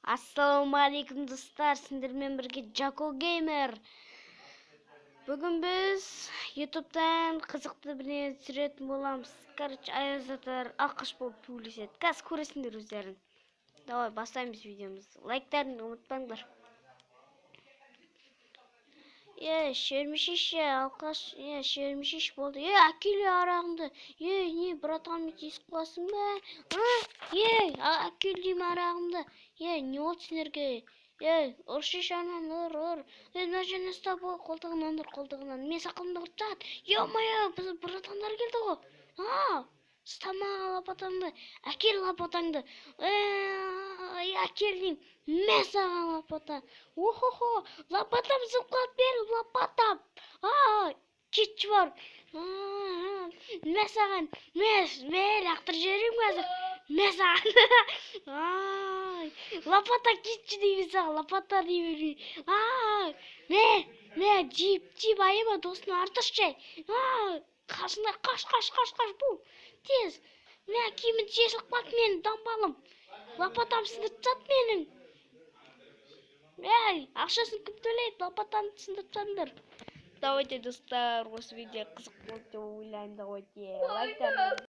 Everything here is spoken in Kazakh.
Ассаламу алейкум достар, сендермен бірге Jaco Gamer. Бүгін біз YouTube'дан қызықты бірдеңе түсіретін боламыз. Короче, аязатар ақш болып сөйлеседі. Қазір көресіңдер өздерің. Давай, бастаймыз видеомызды. Лайктарын ұмытпаңдар. Шермешиш алқаш, шермешиш болды. Әкеле арағымды. Не, братанмен тиісіп қаласың ба? Әкел деймін арағымды. Не олды сендерге? Ұршиш анан, ұр. Мына жеріне ұстап ой, қолтығынан. Мен сақалымды ұрып тастады. Е-мое, біз братандар келді ғой. Ұстамаға лапатаңды. Әкел лапатаңды. Әкел деймін. Мен саған лапата. Охо, лапатам зыплап бер, лапатам. Кетші бар. Мен саған, мен лақтыр жерім қазір. Мен саған. Лапата кетші деймін саған, лапата деймін. Мен жип айыма досын артыш жай. Қашында, қаш, бұл. Тез. Мен киімін тесіліп қалды менің дамбалым. Лапатам сындырып тастады менің. Ақшасын кім төлейді, лапатаны сындырып тастадыңдар. Давайте, достар, осы видео қызық болды деп ойлаймын. Давайте, лайктар.